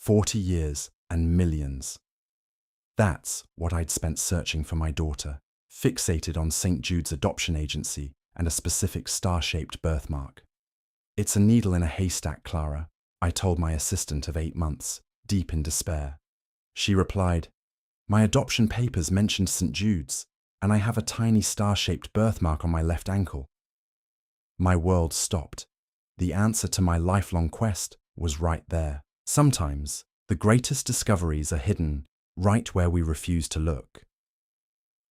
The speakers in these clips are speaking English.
40 years and millions. That's what I'd spent searching for my daughter, fixated on St. Jude's adoption agency and a specific star-shaped birthmark. "It's a needle in a haystack, Clara," I told my assistant of 8 months, deep in despair. She replied, "My adoption papers mentioned St. Jude's, and I have a tiny star-shaped birthmark on my left ankle." My world stopped. The answer to my lifelong quest was right there. Sometimes, the greatest discoveries are hidden right where we refuse to look.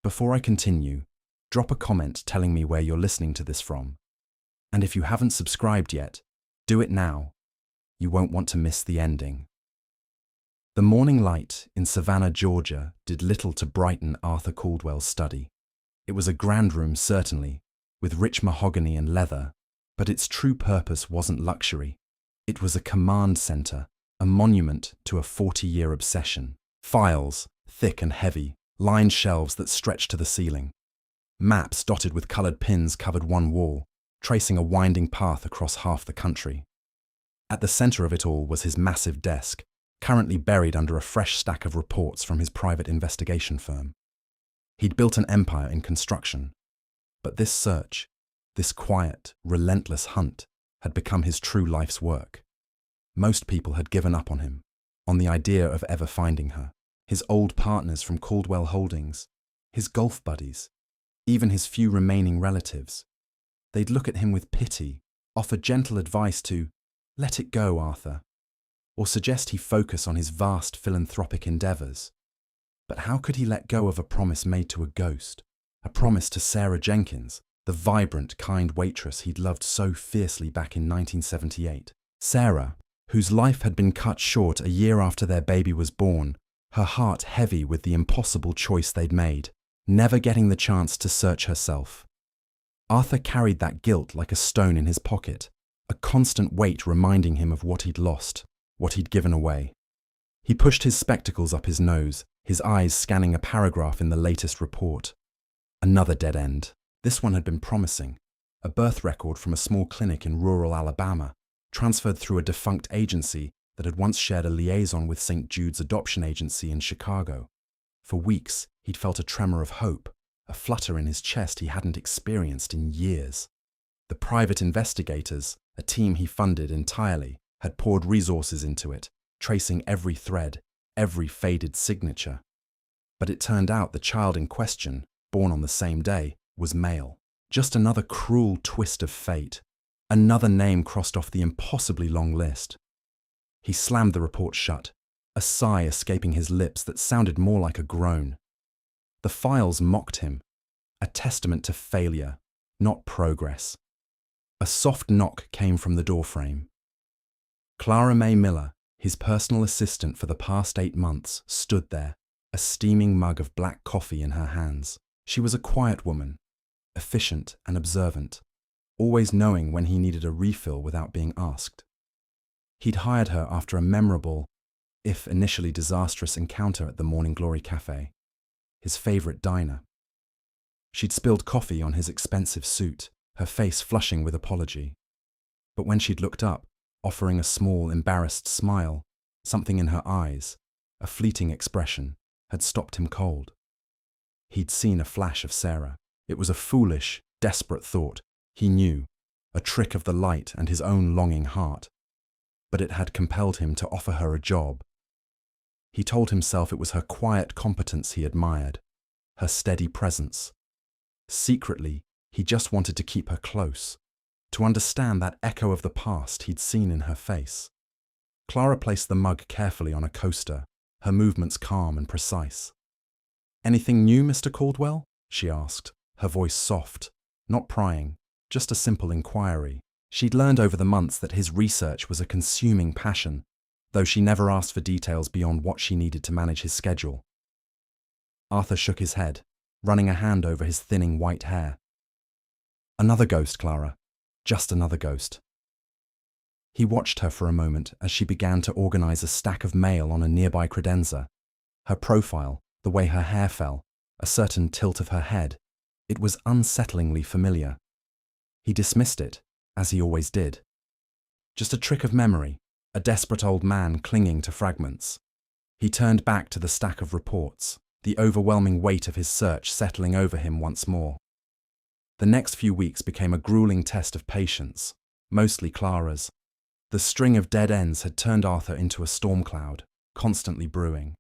Before I continue, drop a comment telling me where you're listening to this from. And if you haven't subscribed yet, do it now. You won't want to miss the ending. The morning light in Savannah, Georgia, did little to brighten Arthur Caldwell's study. It was a grand room, certainly, with rich mahogany and leather, but its true purpose wasn't luxury. It was a command center, a monument to a 40-year obsession. Files, thick and heavy, lined shelves that stretched to the ceiling. Maps dotted with colored pins covered one wall, tracing a winding path across half the country. At the center of it all was his massive desk, currently buried under a fresh stack of reports from his private investigation firm. He'd built an empire in construction, but this search, this quiet, relentless hunt, had become his true life's work. Most people had given up on him, on the idea of ever finding her. His old partners from Caldwell Holdings, his golf buddies, even his few remaining relatives. They'd look at him with pity, offer gentle advice to, "Let it go, Arthur," or suggest he focus on his vast philanthropic endeavors. But how could he let go of a promise made to a ghost, a promise to Sarah Jenkins, the vibrant, kind waitress he'd loved so fiercely back in 1978? Sarah, whose life had been cut short a year after their baby was born, her heart heavy with the impossible choice they'd made, never getting the chance to search herself. Arthur carried that guilt like a stone in his pocket, a constant weight reminding him of what he'd lost, what he'd given away. He pushed his spectacles up his nose, his eyes scanning a paragraph in the latest report. Another dead end. This one had been promising. A birth record from a small clinic in rural Alabama, transferred through a defunct agency that had once shared a liaison with St. Jude's adoption agency in Chicago. For weeks, he'd felt a tremor of hope, a flutter in his chest he hadn't experienced in years. The private investigators, a team he funded entirely, had poured resources into it, tracing every thread, every faded signature. But it turned out the child in question, born on the same day, was male. Just another cruel twist of fate. Another name crossed off the impossibly long list. He slammed the report shut, a sigh escaping his lips that sounded more like a groan. The files mocked him, a testament to failure, not progress. A soft knock came from the doorframe. Clara May Miller, his personal assistant for the past 8 months, stood there, a steaming mug of black coffee in her hands. She was a quiet woman, efficient and observant, always knowing when he needed a refill without being asked. He'd hired her after a memorable, if initially disastrous, encounter at the Morning Glory Cafe, his favorite diner. She'd spilled coffee on his expensive suit, her face flushing with apology. But when she'd looked up, offering a small, embarrassed smile, something in her eyes, a fleeting expression, had stopped him cold. He'd seen a flash of Sarah. It was a foolish, desperate thought, he knew, a trick of the light and his own longing heart. But it had compelled him to offer her a job. He told himself it was her quiet competence he admired, her steady presence. Secretly, he just wanted to keep her close, to understand that echo of the past he'd seen in her face. Clara placed the mug carefully on a coaster, her movements calm and precise. "Anything new, Mr. Caldwell?" she asked, her voice soft, not prying, just a simple inquiry. She'd learned over the months that his research was a consuming passion, though she never asked for details beyond what she needed to manage his schedule. Arthur shook his head, running a hand over his thinning white hair. "Another ghost, Clara. Just another ghost." He watched her for a moment as she began to organize a stack of mail on a nearby credenza. Her profile, the way her hair fell, a certain tilt of her head, it was unsettlingly familiar. He dismissed it, as he always did. Just a trick of memory, a desperate old man clinging to fragments. He turned back to the stack of reports, the overwhelming weight of his search settling over him once more. The next few weeks became a grueling test of patience, mostly Clara's. The string of dead ends had turned Arthur into a storm cloud, constantly brewing.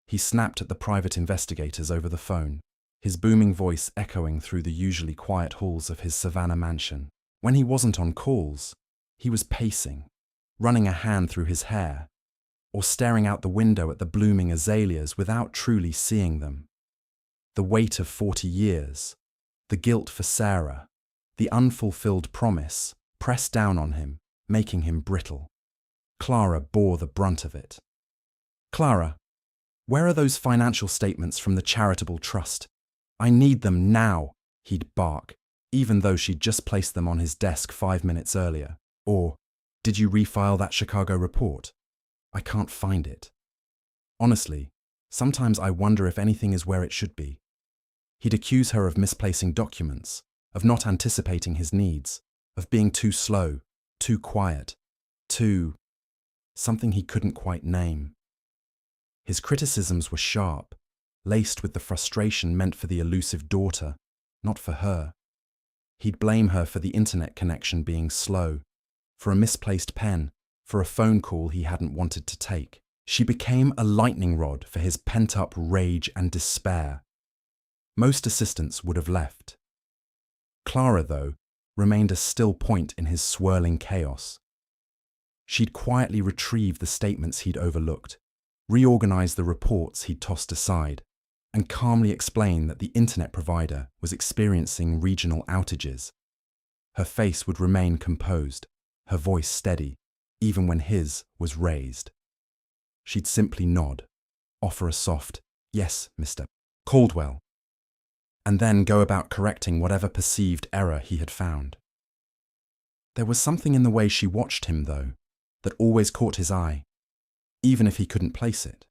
He snapped at the private investigators over the phone, his booming voice echoing through the usually quiet halls of his Savannah mansion. When he wasn't on calls, he was pacing, running a hand through his hair, or staring out the window at the blooming azaleas without truly seeing them. The weight of 40 years, the guilt for Sarah, the unfulfilled promise, pressed down on him, making him brittle. Clara bore the brunt of it. "Clara, where are those financial statements from the charitable trust? I need them now," he'd bark, even though she'd just placed them on his desk 5 minutes earlier. Or, "Did you refile that Chicago report? I can't find it." Honestly, sometimes I wonder if anything is where it should be. He'd accuse her of misplacing documents, of not anticipating his needs, of being too slow, too quiet, something he couldn't quite name. His criticisms were sharp, laced with the frustration meant for the elusive daughter, not for her. He'd blame her for the internet connection being slow, for a misplaced pen, for a phone call he hadn't wanted to take. She became a lightning rod for his pent-up rage and despair. Most assistants would have left. Clara, though, remained a still point in his swirling chaos. She'd quietly retrieve the statements he'd overlooked, reorganize the reports he'd tossed aside, and calmly explain that the internet provider was experiencing regional outages. Her face would remain composed, her voice steady, even when his was raised. She'd simply nod, offer a soft, "Yes, Mr. Caldwell," and then go about correcting whatever perceived error he had found. There was something in the way she watched him, though, that always caught his eye, even if he couldn't place it.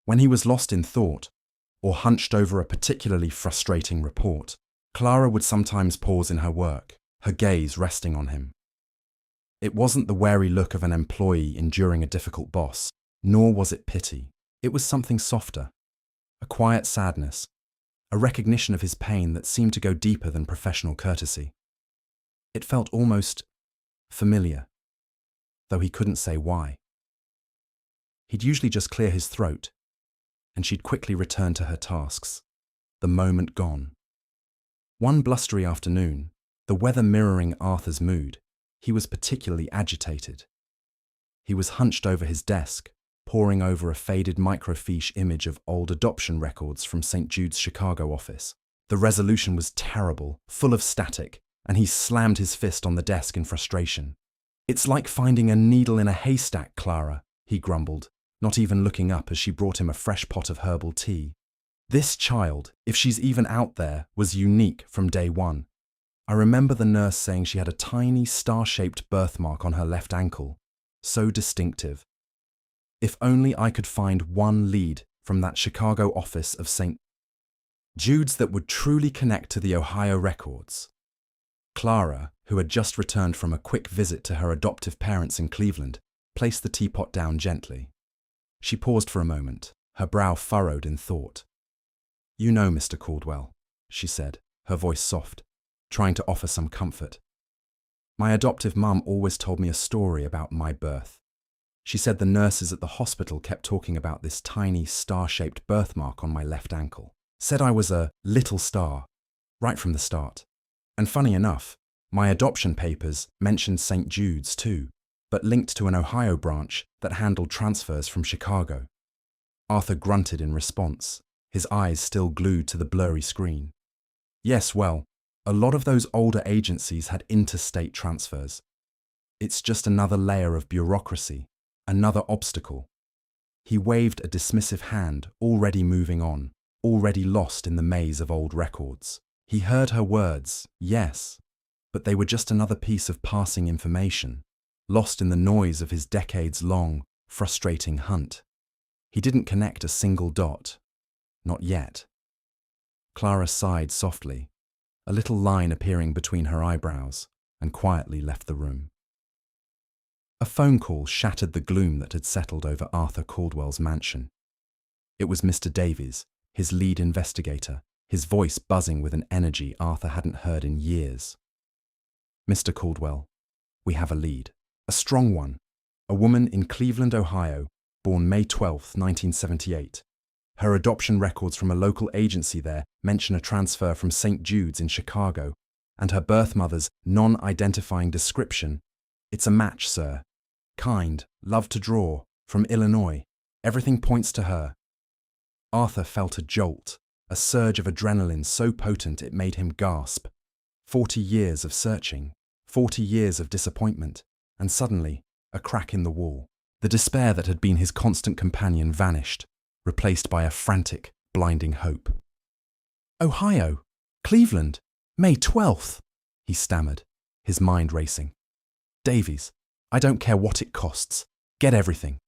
When he was lost in thought, or hunched over a particularly frustrating report, Clara would sometimes pause in her work, her gaze resting on him. It wasn't the wary look of an employee enduring a difficult boss, nor was it pity. It was something softer, a quiet sadness, a recognition of his pain that seemed to go deeper than professional courtesy. It felt almost familiar, though he couldn't say why. He'd usually just clear his throat, and she'd quickly return to her tasks, the moment gone. One blustery afternoon, the weather mirroring Arthur's mood, he was particularly agitated. He was hunched over his desk, poring over a faded microfiche image of old adoption records from St. Jude's Chicago office. The resolution was terrible, full of static, and he slammed his fist on the desk in frustration. "It's like finding a needle in a haystack, Clara," he grumbled, not even looking up as she brought him a fresh pot of herbal tea. This child, if she's even out there, was unique from day one. I remember the nurse saying she had a tiny star-shaped birthmark on her left ankle, so distinctive. If only I could find one lead from that Chicago office of St. Jude's that would truly connect to the Ohio records. Clara, who had just returned from a quick visit to her adoptive parents in Cleveland, placed the teapot down gently. She paused for a moment, her brow furrowed in thought. "You know, Mr. Caldwell," she said, her voice soft, trying to offer some comfort. "My adoptive mum always told me a story about my birth. She said the nurses at the hospital kept talking about this tiny star-shaped birthmark on my left ankle. Said I was a little star, right from the start. And funny enough, my adoption papers mentioned St. Jude's too, but linked to an Ohio branch that handled transfers from Chicago." Arthur grunted in response, his eyes still glued to the blurry screen. "Yes, well, a lot of those older agencies had interstate transfers. It's just another layer of bureaucracy, another obstacle." He waved a dismissive hand, already moving on, already lost in the maze of old records. He heard her words, yes, but they were just another piece of passing information, lost in the noise of his decades-long, frustrating hunt. He didn't connect a single dot. Not yet. Clara sighed softly, a little line appearing between her eyebrows, and quietly left the room. A phone call shattered the gloom that had settled over Arthur Caldwell's mansion. It was Mr. Davies, his lead investigator, his voice buzzing with an energy Arthur hadn't heard in years. "Mr. Caldwell, we have a lead. A strong one. A woman in Cleveland, Ohio, born May 12, 1978. Her adoption records from a local agency there mention a transfer from St. Jude's in Chicago, and her birth mother's non-identifying description. It's a match, sir. Kind, love to draw, from Illinois. Everything points to her." Arthur felt a jolt, a surge of adrenaline so potent it made him gasp. 40 years of searching, 40 years of disappointment, and suddenly, a crack in the wall. The despair that had been his constant companion vanished, replaced by a frantic, blinding hope. "Ohio, Cleveland, May 12th, he stammered, his mind racing. "Davies, I don't care what it costs. Get everything.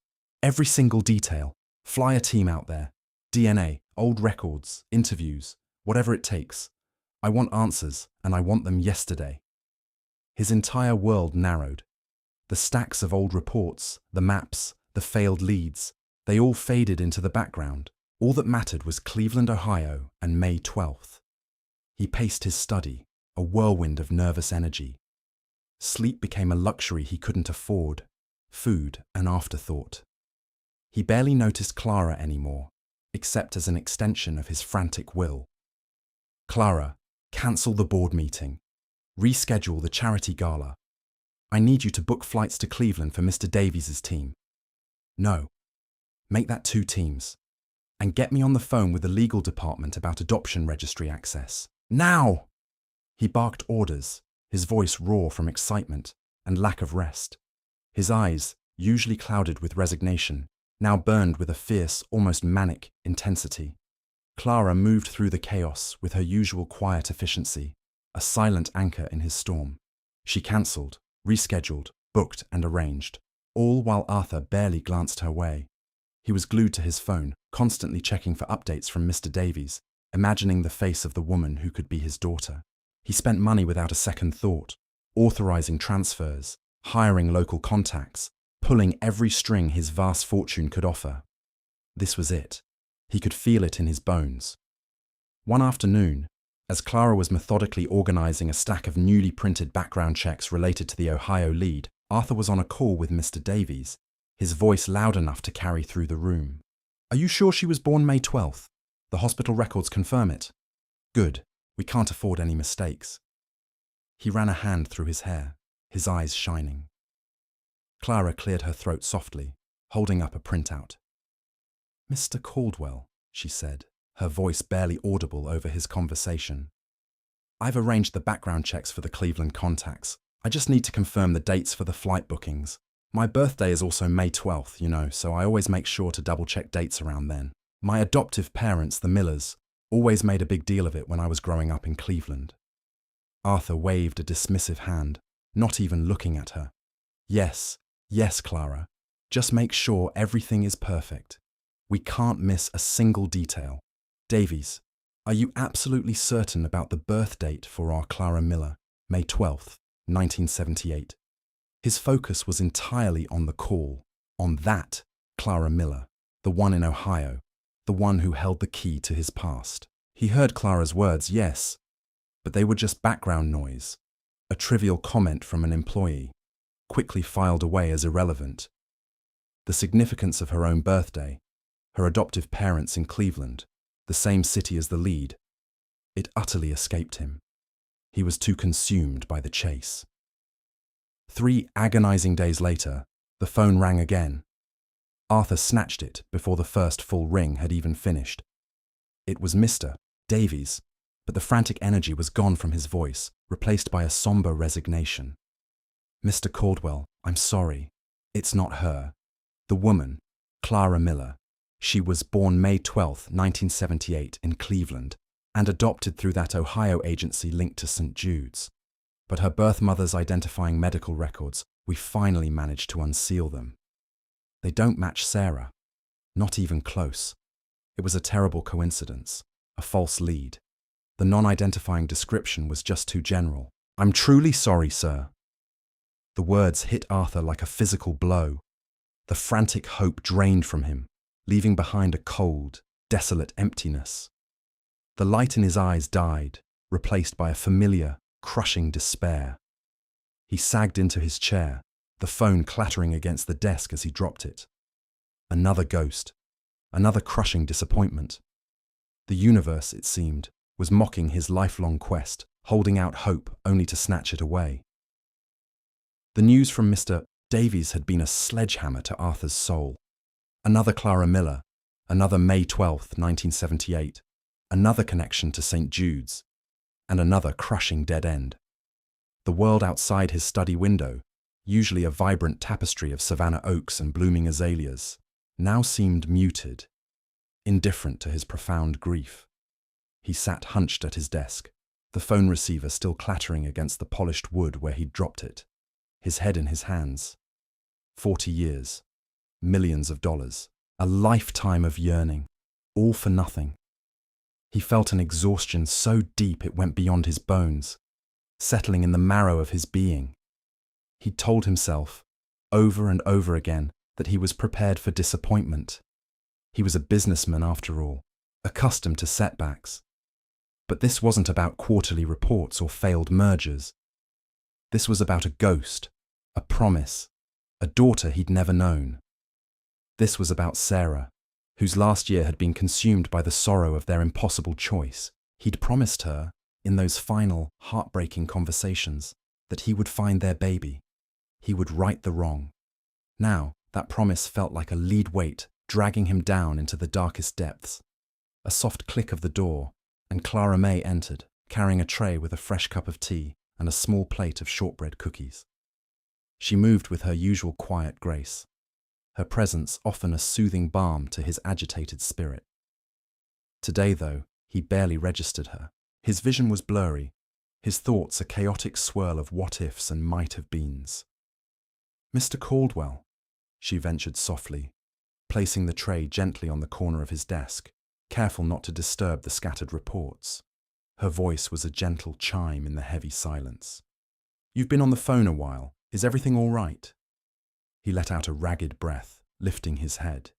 Every single detail. Fly a team out there. DNA, old records, interviews, whatever it takes. I want answers, and I want them yesterday." His entire world narrowed. The stacks of old reports, the maps, the failed leads, they all faded into the background. All that mattered was Cleveland, Ohio, and May 12th. He paced his study, a whirlwind of nervous energy. Sleep became a luxury he couldn't afford, food an afterthought. He barely noticed Clara anymore, except as an extension of his frantic will. "Clara, cancel the board meeting. Reschedule the charity gala. I need you to book flights to Cleveland for Mr. Davies' team. No, make that 2 teams. And get me on the phone with the legal department about adoption registry access. Now!" He barked orders, his voice raw from excitement and lack of rest. His eyes, usually clouded with resignation, now burned with a fierce, almost manic intensity. Clara moved through the chaos with her usual quiet efficiency, a silent anchor in his storm. She cancelled, rescheduled, booked and arranged, all while Arthur barely glanced her way. He was glued to his phone, constantly checking for updates from Mr. Davies, imagining the face of the woman who could be his daughter. He spent money without a second thought, authorizing transfers, hiring local contacts, pulling every string his vast fortune could offer. This was it. He could feel it in his bones. One afternoon, as Clara was methodically organizing a stack of newly printed background checks related to the Ohio lead, Arthur was on a call with Mr. Davies, his voice loud enough to carry through the room. "Are you sure she was born May 12th? The hospital records confirm it." "Good. We can't afford any mistakes." He ran a hand through his hair, his eyes shining. Clara cleared her throat softly, holding up a printout. "Mr. Caldwell," she said, her voice barely audible over his conversation. "I've arranged the background checks for the Cleveland contacts. I just need to confirm the dates for the flight bookings. My birthday is also May 12th, so I always make sure to double-check dates around then. My adoptive parents, the Millers, always made a big deal of it when I was growing up in Cleveland." Arthur waved a dismissive hand, not even looking at her. Yes, Clara. Just make sure everything is perfect. We can't miss a single detail. Davies, are you absolutely certain about the birth date for our Clara Miller, May 12th, 1978? His focus was entirely on the call, on that Clara Miller, the one in Ohio, the one who held the key to his past. He heard Clara's words, yes, but they were just background noise, a trivial comment from an employee, quickly filed away as irrelevant. The significance of her own birthday, her adoptive parents in Cleveland, the same city as the lead, it utterly escaped him. He was too consumed by the chase. 3 agonizing days later, the phone rang again. Arthur snatched it before the first full ring had even finished. It was Mr. Davies, but the frantic energy was gone from his voice, replaced by a somber resignation. "Mr. Caldwell, I'm sorry. It's not her. The woman, Clara Miller. She was born May 12th, 1978 in Cleveland, and adopted through that Ohio agency linked to St. Jude's. But her birth mother's identifying medical records, we finally managed to unseal them. They don't match Sarah. Not even close. It was a terrible coincidence, a false lead. The non-identifying description was just too general. I'm truly sorry, sir." The words hit Arthur like a physical blow. The frantic hope drained from him, leaving behind a cold, desolate emptiness. The light in his eyes died, replaced by a familiar, crushing despair. He sagged into his chair, the phone clattering against the desk as he dropped it. Another ghost, another crushing disappointment. The universe, it seemed, was mocking his lifelong quest, holding out hope only to snatch it away. The news from Mr. Davies had been a sledgehammer to Arthur's soul. Another Clara Miller, another May 12th, 1978, another connection to St. Jude's, and another crushing dead end. The world outside his study window, usually a vibrant tapestry of Savannah oaks and blooming azaleas, now seemed muted, indifferent to his profound grief. He sat hunched at his desk, the phone receiver still clattering against the polished wood where he'd dropped it, his head in his hands. 40 years, millions of dollars, a lifetime of yearning, all for nothing. He felt an exhaustion so deep it went beyond his bones, settling in the marrow of his being. He'd told himself, over and over again, that he was prepared for disappointment. He was a businessman after all, accustomed to setbacks. But this wasn't about quarterly reports or failed mergers. This was about a ghost, a promise, a daughter he'd never known. This was about Sarah, whose last year had been consumed by the sorrow of their impossible choice. He'd promised her, in those final, heartbreaking conversations, that he would find their baby. He would right the wrong. Now, that promise felt like a lead weight dragging him down into the darkest depths. A soft click of the door, and Clara May entered, carrying a tray with a fresh cup of tea and a small plate of shortbread cookies. She moved with her usual quiet grace, her presence often a soothing balm to his agitated spirit. Today, though, he barely registered her. His vision was blurry, his thoughts a chaotic swirl of what-ifs and might-have-beens. "Mr. Caldwell," she ventured softly, placing the tray gently on the corner of his desk, careful not to disturb the scattered reports. Her voice was a gentle chime in the heavy silence. "You've been on the phone a while. Is everything all right?" He let out a ragged breath, lifting his head.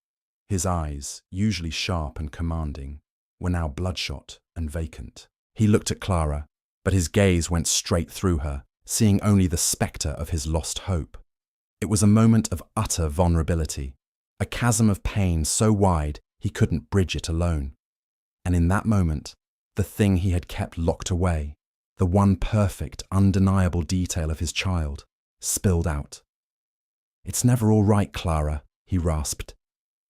His eyes, usually sharp and commanding, were now bloodshot and vacant. He looked at Clara, but his gaze went straight through her, seeing only the spectre of his lost hope. It was a moment of utter vulnerability, a chasm of pain so wide he couldn't bridge it alone. And in that moment, the thing he had kept locked away, the one perfect, undeniable detail of his child, spilled out. "It's never all right, Clara," he rasped,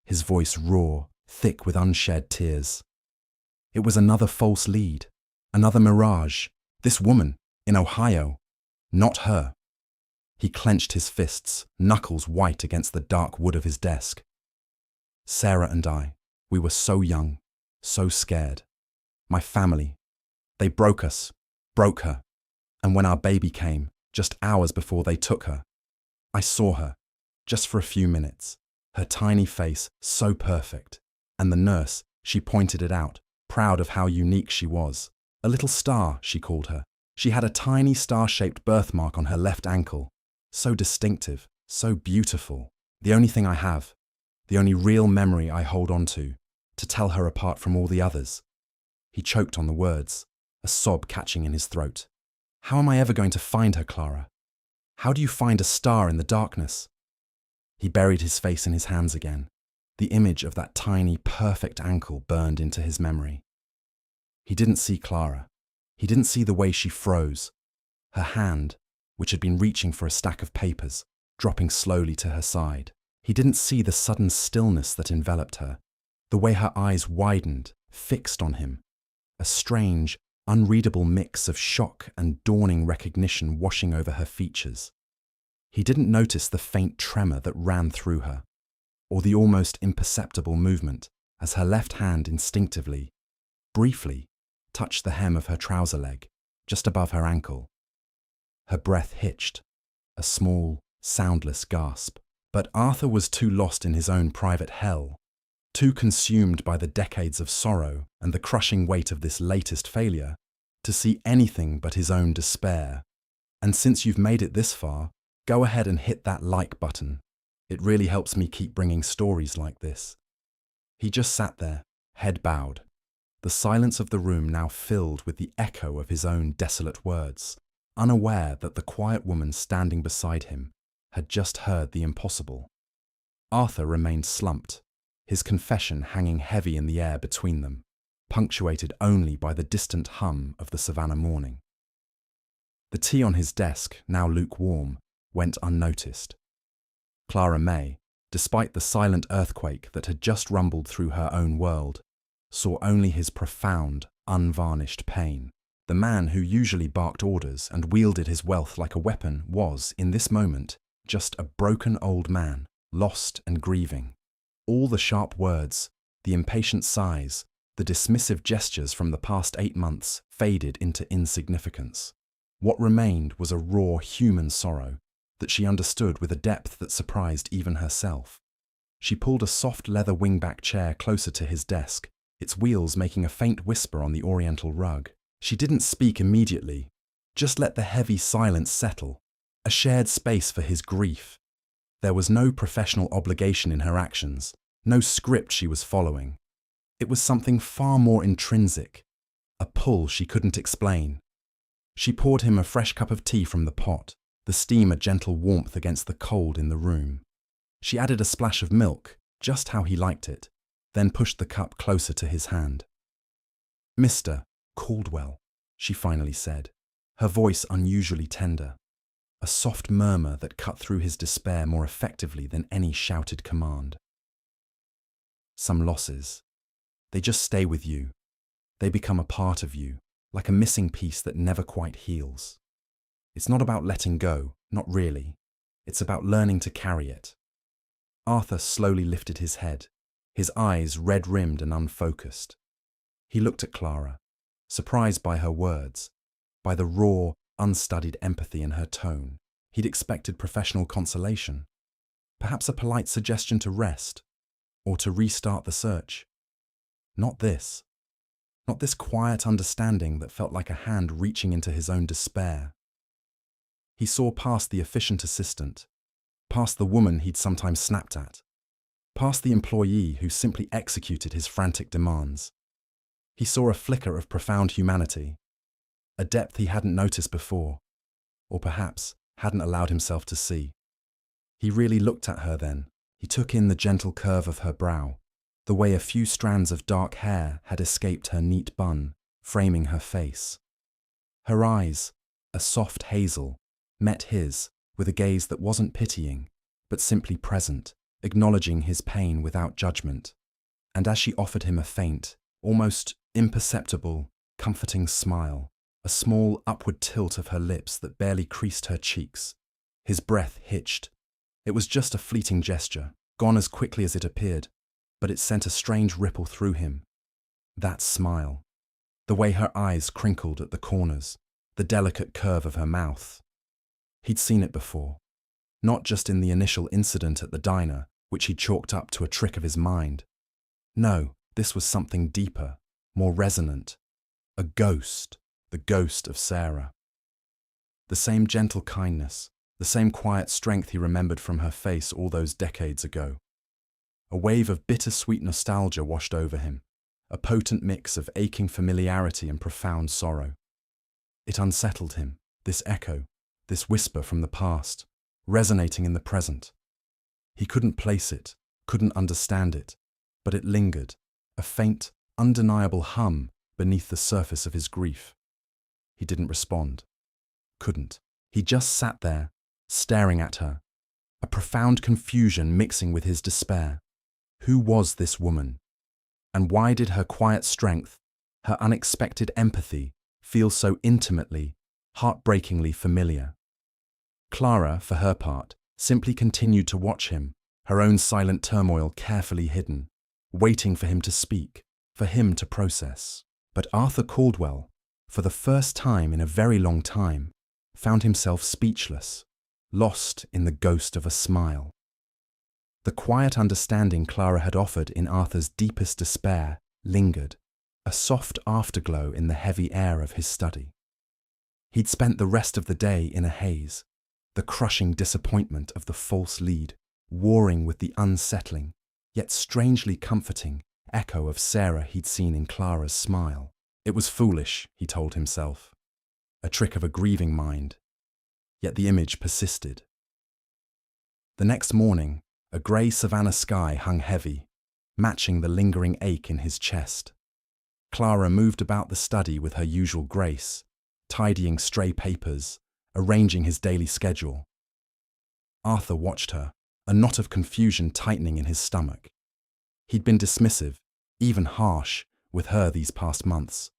his voice raw, thick with unshed tears. It was another false lead, another mirage. This woman, in Ohio, not her. He clenched his fists, knuckles white against the dark wood of his desk. "Sarah and I, we were so young, so scared. My family, they broke us, broke her. And when our baby came, just hours before they took her, I saw her, just for a few minutes, her tiny face so perfect. And the nurse, she pointed it out, proud of how unique she was. A little star, she called her. She had a tiny star-shaped birthmark on her left ankle. So distinctive, so beautiful. The only thing I have, the only real memory I hold on to tell her apart from all the others." He choked on the words, a sob catching in his throat. "How am I ever going to find her, Clara? How do you find a star in the darkness?" He buried his face in his hands again. The image of that tiny, perfect ankle burned into his memory. He didn't see Clara. He didn't see the way she froze, her hand, which had been reaching for a stack of papers, dropping slowly to her side. He didn't see the sudden stillness that enveloped her, the way her eyes widened, fixed on him, a strange, unreadable mix of shock and dawning recognition washing over her features. He didn't notice the faint tremor that ran through her, or the almost imperceptible movement as her left hand instinctively, briefly, touched the hem of her trouser leg, just above her ankle. Her breath hitched, a small, soundless gasp. But Arthur was too lost in his own private hell, too consumed by the decades of sorrow and the crushing weight of this latest failure, to see anything but his own despair. "And since you've made it this far, Go ahead and hit that like button. It really helps me keep bringing stories like this. He just sat there, head bowed, the silence of the room now filled with the echo of his own desolate words, unaware that the quiet woman standing beside him had just heard the impossible. Arthur remained slumped, his confession hanging heavy in the air between them, punctuated only by the distant hum of the savannah morning. The tea on his desk, now lukewarm, went unnoticed. Clara May, despite the silent earthquake that had just rumbled through her own world, saw only his profound, unvarnished pain. The man who usually barked orders and wielded his wealth like a weapon was, in this moment, just a broken old man, lost and grieving. All the sharp words, the impatient sighs, the dismissive gestures from the past 8 months faded into insignificance. What remained was a raw human sorrow that she understood with a depth that surprised even herself. She pulled a soft leather wingback chair closer to his desk, its wheels making a faint whisper on the oriental rug. She didn't speak immediately, just let the heavy silence settle, a shared space for his grief. There was no professional obligation in her actions, no script she was following. It was something far more intrinsic, a pull she couldn't explain. She poured him a fresh cup of tea from the pot, the steam a gentle warmth against the cold in the room. She added a splash of milk, just how he liked it, then pushed the cup closer to his hand. "Mr. Caldwell," she finally said, her voice unusually tender, a soft murmur that cut through his despair more effectively than any shouted command. "Some losses. They just stay with you. They become a part of you, like a missing piece that never quite heals. It's not about letting go, not really. It's about learning to carry it." Arthur slowly lifted his head, his eyes red-rimmed and unfocused. He looked at Clara, surprised by her words, by the raw, unstudied empathy in her tone. He'd expected professional consolation, perhaps a polite suggestion to rest, or to restart the search. Not this. Not this quiet understanding that felt like a hand reaching into his own despair. He saw past the efficient assistant, past the woman he'd sometimes snapped at, past the employee who simply executed his frantic demands. He saw a flicker of profound humanity, a depth he hadn't noticed before, or perhaps hadn't allowed himself to see. He really looked at her then. He took in the gentle curve of her brow, the way a few strands of dark hair had escaped her neat bun, framing her face. Her eyes, a soft hazel, met his with a gaze that wasn't pitying, but simply present, acknowledging his pain without judgment. And as she offered him a faint, almost imperceptible, comforting smile, a small upward tilt of her lips that barely creased her cheeks, his breath hitched. It was just a fleeting gesture, gone as quickly as it appeared, but it sent a strange ripple through him. That smile, the way her eyes crinkled at the corners, the delicate curve of her mouth. He'd seen it before, not just in the initial incident at the diner, which he chalked up to a trick of his mind. No, this was something deeper, more resonant. A ghost, the ghost of Sarah. The same gentle kindness, the same quiet strength he remembered from her face all those decades ago. A wave of bittersweet nostalgia washed over him, a potent mix of aching familiarity and profound sorrow. It unsettled him, this echo, this whisper from the past, resonating in the present. He couldn't place it, couldn't understand it, but it lingered, a faint, undeniable hum beneath the surface of his grief. He didn't respond. Couldn't. He just sat there, staring at her, a profound confusion mixing with his despair. Who was this woman? And why did her quiet strength, her unexpected empathy, feel so intimately, heartbreakingly familiar? Clara, for her part, simply continued to watch him, her own silent turmoil carefully hidden, waiting for him to speak, for him to process. But Arthur Caldwell, for the first time in a very long time, found himself speechless, lost in the ghost of a smile. The quiet understanding Clara had offered in Arthur's deepest despair lingered, a soft afterglow in the heavy air of his study. He'd spent the rest of the day in a haze, the crushing disappointment of the false lead, warring with the unsettling, yet strangely comforting, echo of Sarah he'd seen in Clara's smile. It was foolish, he told himself, a trick of a grieving mind, yet the image persisted. The next morning, a grey savannah sky hung heavy, matching the lingering ache in his chest. Clara moved about the study with her usual grace, tidying stray papers, arranging his daily schedule. Arthur watched her, a knot of confusion tightening in his stomach. He'd been dismissive, even harsh, with her these past months,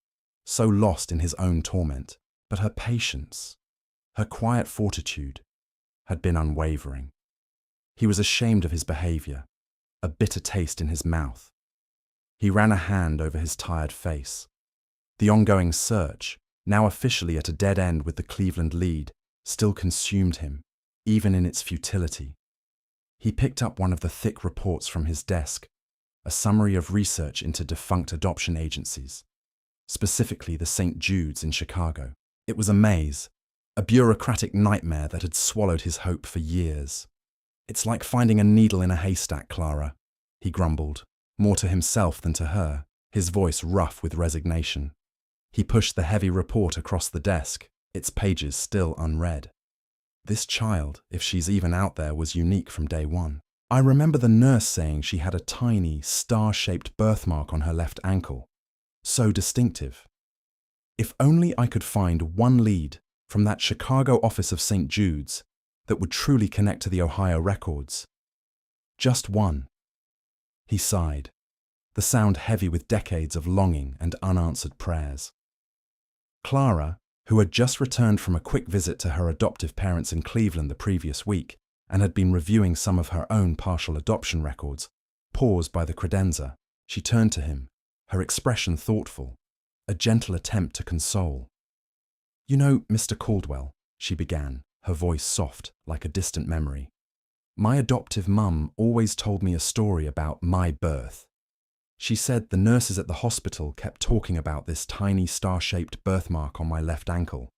so lost in his own torment. But her patience, her quiet fortitude, had been unwavering. He was ashamed of his behavior, a bitter taste in his mouth. He ran a hand over his tired face. The ongoing search, now officially at a dead end with the Cleveland lead, still consumed him, even in its futility. He picked up one of the thick reports from his desk, a summary of research into defunct adoption agencies, specifically the St. Jude's in Chicago. It was a maze, a bureaucratic nightmare that had swallowed his hope for years. "It's like finding a needle in a haystack, Clara," he grumbled, more to himself than to her, his voice rough with resignation. He pushed the heavy report across the desk, its pages still unread. This child, if she's even out there, was unique from day one. I remember the nurse saying she had a tiny, star-shaped birthmark on her left ankle. So distinctive. If only I could find one lead from that Chicago office of St. Jude's that would truly connect to the Ohio records. Just one. He sighed, the sound heavy with decades of longing and unanswered prayers. Clara, who had just returned from a quick visit to her adoptive parents in Cleveland the previous week and had been reviewing some of her own partial adoption records, paused by the credenza. She turned to him, her expression thoughtful, a gentle attempt to console. "You know, Mr. Caldwell," she began, her voice soft like a distant memory. "My adoptive mum always told me a story about my birth. She said the nurses at the hospital kept talking about this tiny star-shaped birthmark on my left ankle.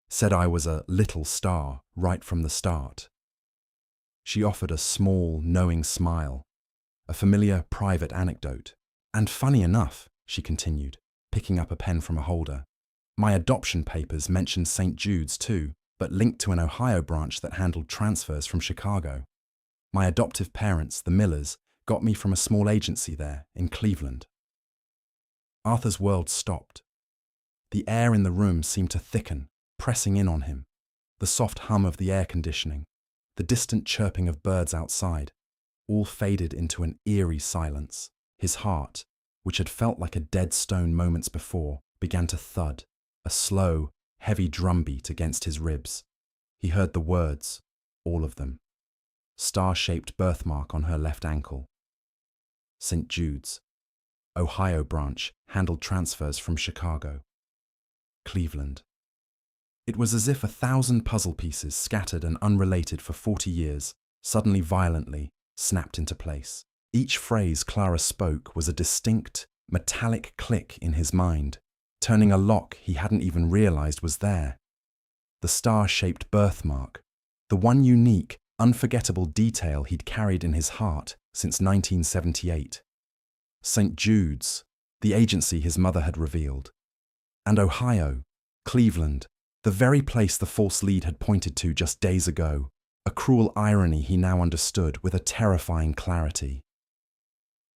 Said I was a little star right from the start." She offered a small, knowing smile, a familiar private anecdote. "And funny enough," she continued, picking up a pen from a holder, "my adoption papers mentioned St. Jude's too, but linked to an Ohio branch that handled transfers from Chicago. My adoptive parents, the Millers, got me from a small agency there in Cleveland." Arthur's world stopped. The air in the room seemed to thicken, pressing in on him. The soft hum of the air conditioning, the distant chirping of birds outside, all faded into an eerie silence. His heart, which had felt like a dead stone moments before, began to thud, a slow, heavy drumbeat against his ribs. He heard the words, all of them. Star-shaped birthmark on her left ankle. St. Jude's. Ohio branch handled transfers from Chicago. Cleveland. It was as if 1,000 puzzle pieces scattered and unrelated for 40 years, suddenly violently, snapped into place. Each phrase Clara spoke was a distinct, metallic click in his mind, turning a lock he hadn't even realized was there. The star-shaped birthmark, the one unique, unforgettable detail he'd carried in his heart since 1978. St. Jude's, the agency his mother had revealed. And Ohio, Cleveland, the very place the false lead had pointed to just days ago, a cruel irony he now understood with a terrifying clarity.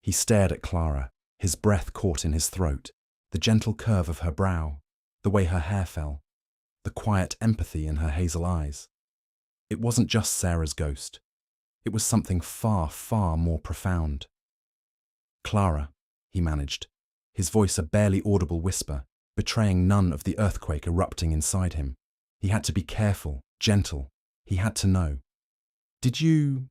He stared at Clara, his breath caught in his throat, the gentle curve of her brow, the way her hair fell, the quiet empathy in her hazel eyes. It wasn't just Sarah's ghost. It was something far, far more profound. "Clara," he managed, his voice a barely audible whisper, betraying none of the earthquake erupting inside him. He had to be careful, gentle. He had to know. Did you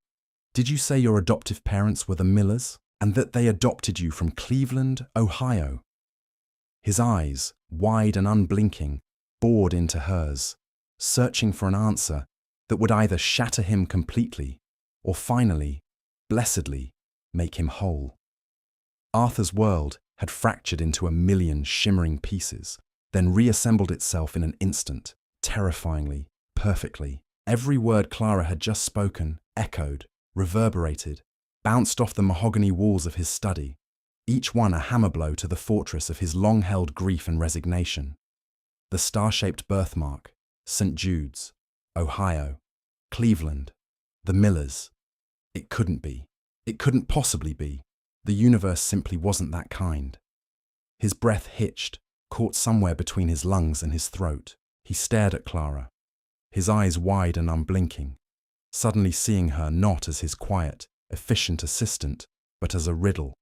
say your adoptive parents were the Millers, and that they adopted you from Cleveland, Ohio?" His eyes, wide and unblinking, bored into hers, searching for an answer that would either shatter him completely or finally, blessedly, make him whole. Arthur's world had fractured into a million shimmering pieces, then reassembled itself in an instant, terrifyingly, perfectly, Every word Clara had just spoken echoed, reverberated, bounced off the mahogany walls of his study, each one a hammer blow to the fortress of his long-held grief and resignation. The star-shaped birthmark, St. Jude's, Ohio, Cleveland, the Millers. It couldn't be. It couldn't possibly be. The universe simply wasn't that kind. His breath hitched, caught somewhere between his lungs and his throat. He stared at Clara, his eyes wide and unblinking, suddenly seeing her not as his quiet, efficient assistant, but as a riddle,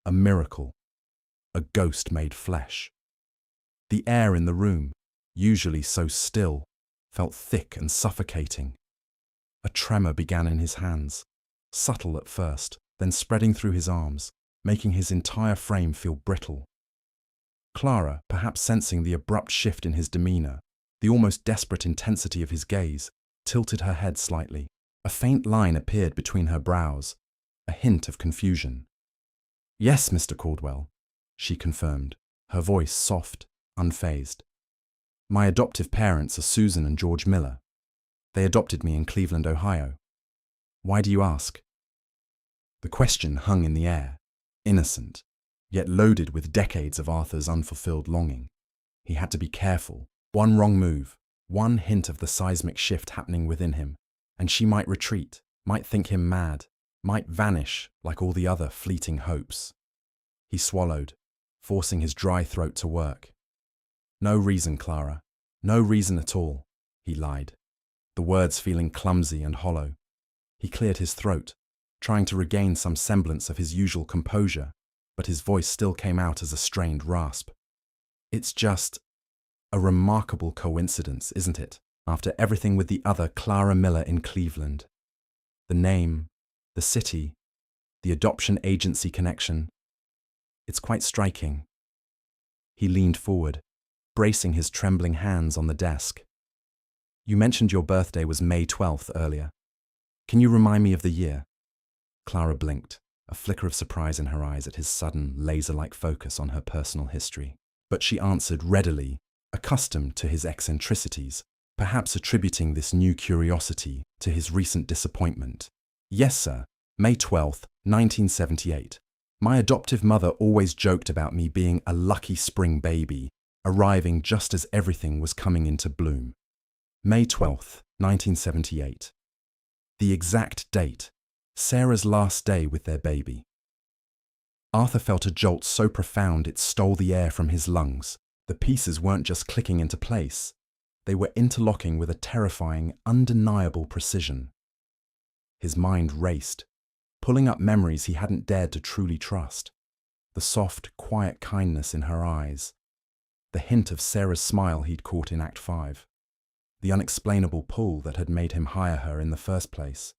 a miracle, a ghost made flesh. The air in the room, usually so still, felt thick and suffocating. A tremor began in his hands, subtle at first, then spreading through his arms, making his entire frame feel brittle. Clara, perhaps sensing the abrupt shift in his demeanor, the almost desperate intensity of his gaze, tilted her head slightly. A faint line appeared between her brows, a hint of confusion. "Yes, Mr. Caldwell," she confirmed, her voice soft, unfazed. "My adoptive parents are Susan and George Miller. They adopted me in Cleveland, Ohio. Why do you ask?" The question hung in the air, innocent, yet loaded with decades of Arthur's unfulfilled longing. He had to be careful. One wrong move, one hint of the seismic shift happening within him, and she might retreat, might think him mad, might vanish like all the other fleeting hopes. He swallowed, forcing his dry throat to work. "No reason, Clara. No reason at all," he lied, the words feeling clumsy and hollow. He cleared his throat, trying to regain some semblance of his usual composure, but his voice still came out as a strained rasp. "It's just a remarkable coincidence, isn't it? After everything with the other Clara Miller in Cleveland. The name, the city, the adoption agency connection. It's quite striking." He leaned forward, bracing his trembling hands on the desk. "You mentioned your birthday was May 12th earlier. Can you remind me of the year?" Clara blinked, a flicker of surprise in her eyes at his sudden, laser-like focus on her personal history. But she answered readily, accustomed to his eccentricities, perhaps attributing this new curiosity to his recent disappointment. "Yes, sir, May 12th, 1978. My adoptive mother always joked about me being a lucky spring baby, arriving just as everything was coming into bloom. May 12th, 1978. The exact date, Sarah's last day with their baby." Arthur felt a jolt so profound it stole the air from his lungs. The pieces weren't just clicking into place. They were interlocking with a terrifying, undeniable precision. His mind raced, pulling up memories he hadn't dared to truly trust. The soft, quiet kindness in her eyes. The hint of Sarah's smile he'd caught in Act 5. The unexplainable pull that had made him hire her in the first place.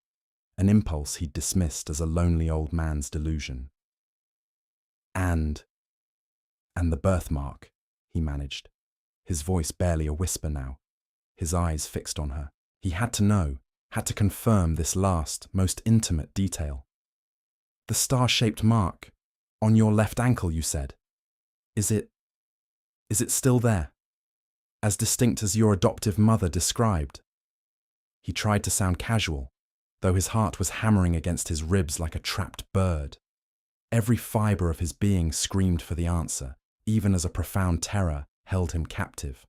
An impulse he'd dismissed as a lonely old man's delusion. And the birthmark, he managed, his voice barely a whisper now, his eyes fixed on her. He had to know, had to confirm this last, most intimate detail. "The star-shaped mark, on your left ankle, you said. Is it still there? As distinct as your adoptive mother described?" He tried to sound casual, though his heart was hammering against his ribs like a trapped bird. Every fibre of his being screamed for the answer, even as a profound terror held him captive.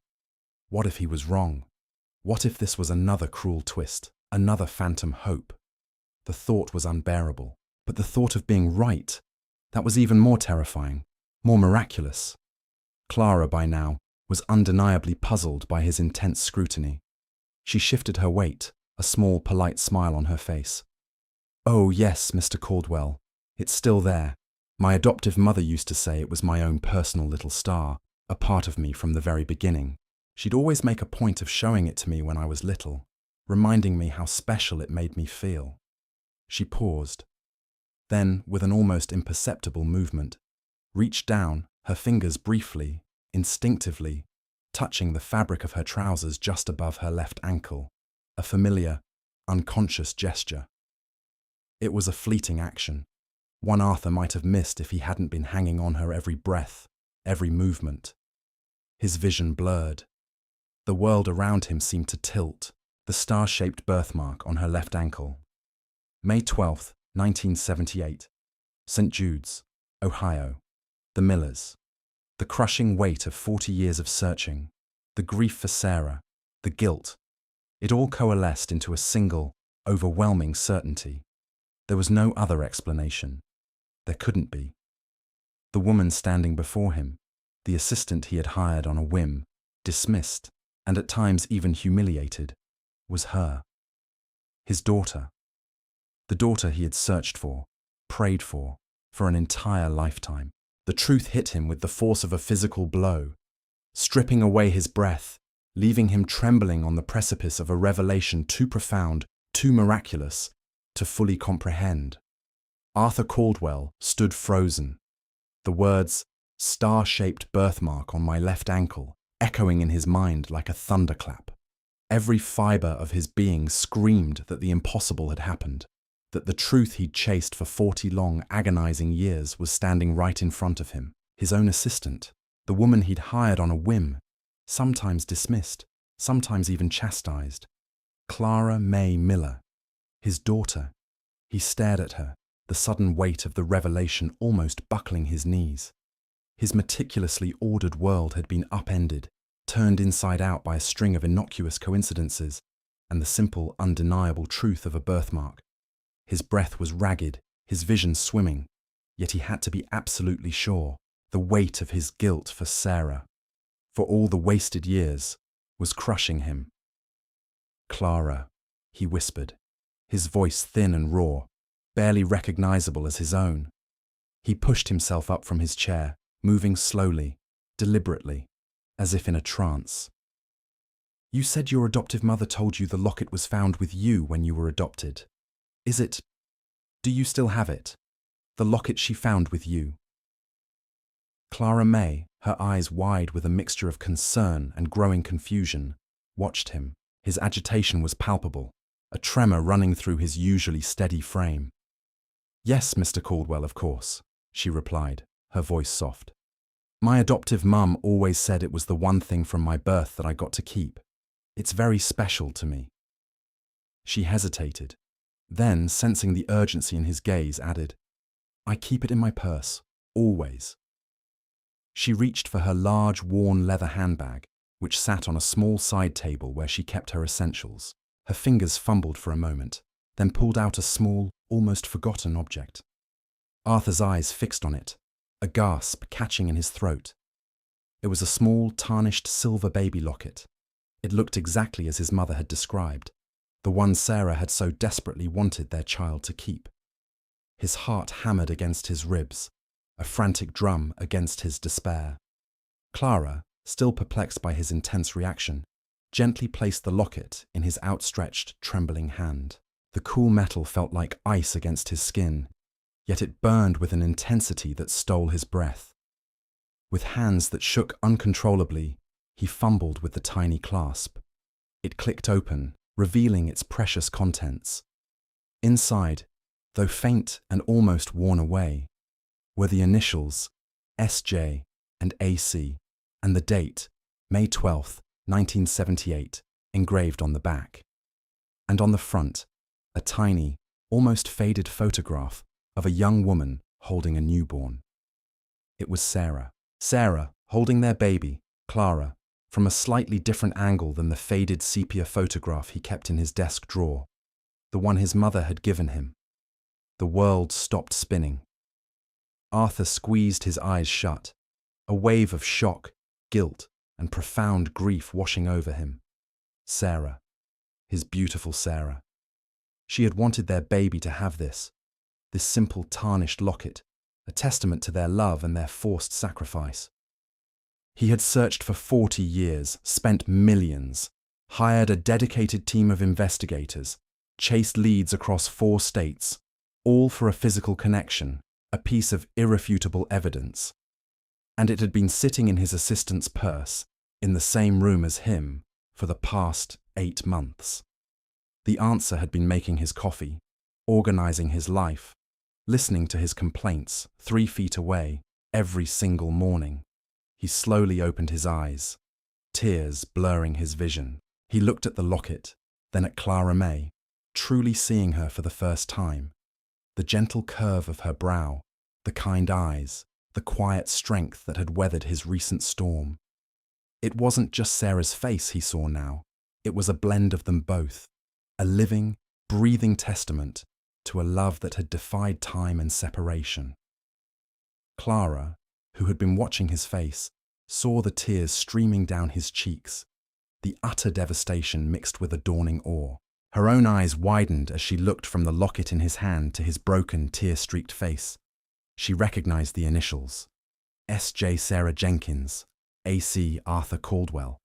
What if he was wrong? What if this was another cruel twist, another phantom hope? The thought was unbearable, but the thought of being right, that was even more terrifying, more miraculous. Clara, by now, was undeniably puzzled by his intense scrutiny. She shifted her weight, a small, polite smile on her face. "Oh, yes, Mr. Caldwell, it's still there. My adoptive mother used to say it was my own personal little star, a part of me from the very beginning. She'd always make a point of showing it to me when I was little, reminding me how special it made me feel." She paused, then, with an almost imperceptible movement, reached down, her fingers briefly, instinctively, touching the fabric of her trousers just above her left ankle, a familiar, unconscious gesture. It was a fleeting action, one Arthur might have missed if he hadn't been hanging on her every breath, every movement. His vision blurred. The world around him seemed to tilt, the star-shaped birthmark on her left ankle. May 12, 1978. St. Jude's, Ohio. The Millers. The crushing weight of 40 years of searching, the grief for Sarah, the guilt, it all coalesced into a single, overwhelming certainty. There was no other explanation. There couldn't be. The woman standing before him, the assistant he had hired on a whim, dismissed, and at times even humiliated, was her. His daughter. The daughter he had searched for, prayed for an entire lifetime. The truth hit him with the force of a physical blow, stripping away his breath, leaving him trembling on the precipice of a revelation too profound, too miraculous, to fully comprehend. Arthur Caldwell stood frozen, the words, "star-shaped birthmark on my left ankle," echoing in his mind like a thunderclap. Every fibre of his being screamed that the impossible had happened, that the truth he'd chased for 40 long, agonizing years was standing right in front of him. His own assistant, the woman he'd hired on a whim, sometimes dismissed, sometimes even chastised. Clara May Miller, his daughter. He stared at her, the sudden weight of the revelation almost buckling his knees. His meticulously ordered world had been upended, turned inside out by a string of innocuous coincidences, and the simple, undeniable truth of a birthmark. His breath was ragged, his vision swimming, yet he had to be absolutely sure. The weight of his guilt for Sarah, for all the wasted years, was crushing him. "Clara," he whispered, his voice thin and raw, barely recognizable as his own. He pushed himself up from his chair, moving slowly, deliberately, as if in a trance. "You said your adoptive mother told you the locket was found with you when you were adopted. Do you still have it? The locket she found with you?" Clara May, her eyes wide with a mixture of concern and growing confusion, watched him. His agitation was palpable, a tremor running through his usually steady frame. "Yes, Mr. Caldwell, of course," she replied, her voice soft. "My adoptive mum always said it was the one thing from my birth that I got to keep. It's very special to me." She hesitated. Then, sensing the urgency in his gaze, added, "I keep it in my purse, always." She reached for her large, worn leather handbag, which sat on a small side table where she kept her essentials. Her fingers fumbled for a moment, then pulled out a small, almost forgotten object. Arthur's eyes fixed on it, a gasp catching in his throat. It was a small, tarnished silver baby locket. It looked exactly as his mother had described, the one Sarah had so desperately wanted their child to keep. His heart hammered against his ribs, a frantic drum against his despair. Clara, still perplexed by his intense reaction, gently placed the locket in his outstretched, trembling hand. The cool metal felt like ice against his skin, yet it burned with an intensity that stole his breath. With hands that shook uncontrollably, he fumbled with the tiny clasp. It clicked open, revealing its precious contents. Inside, though faint and almost worn away, were the initials S.J. and A.C. and the date, May 12, 1978, engraved on the back. And on the front, a tiny, almost faded photograph of a young woman holding a newborn. It was Sarah. Sarah, holding their baby, Clara, from a slightly different angle than the faded sepia photograph he kept in his desk drawer, the one his mother had given him. The world stopped spinning. Arthur squeezed his eyes shut, a wave of shock, guilt, and profound grief washing over him. Sarah, his beautiful Sarah. She had wanted their baby to have this simple tarnished locket, a testament to their love and their forced sacrifice. He had searched for 40 years, spent millions, hired a dedicated team of investigators, chased leads across 4 states, all for a physical connection, a piece of irrefutable evidence. And it had been sitting in his assistant's purse, in the same room as him, for the past 8 months. The answer had been making his coffee, organizing his life, listening to his complaints 3 feet away every single morning. He slowly opened his eyes, tears blurring his vision. He looked at the locket, then at Clara May, truly seeing her for the first time. The gentle curve of her brow, the kind eyes, the quiet strength that had weathered his recent storm. It wasn't just Sarah's face he saw now, it was a blend of them both, a living, breathing testament to a love that had defied time and separation. Clara, who had been watching his face, saw the tears streaming down his cheeks, the utter devastation mixed with a dawning awe. Her own eyes widened as she looked from the locket in his hand to his broken, tear-streaked face. She recognized the initials. S.J. Sarah Jenkins, A.C. Arthur Caldwell.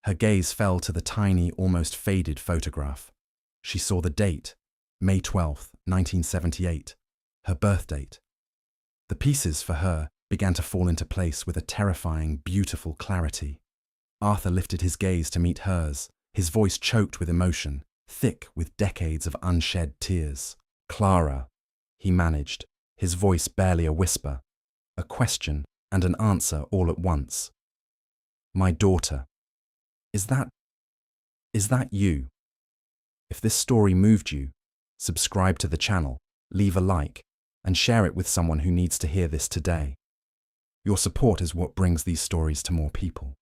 Her gaze fell to the tiny, almost faded photograph. She saw the date, May 12, 1978, her birth date. The pieces for her began to fall into place with a terrifying, beautiful clarity. Arthur lifted his gaze to meet hers, his voice choked with emotion, thick with decades of unshed tears. "Clara," he managed, his voice barely a whisper, a question and an answer all at once. "My daughter. Is that you? If this story moved you, subscribe to the channel, leave a like, and share it with someone who needs to hear this today. Your support is what brings these stories to more people.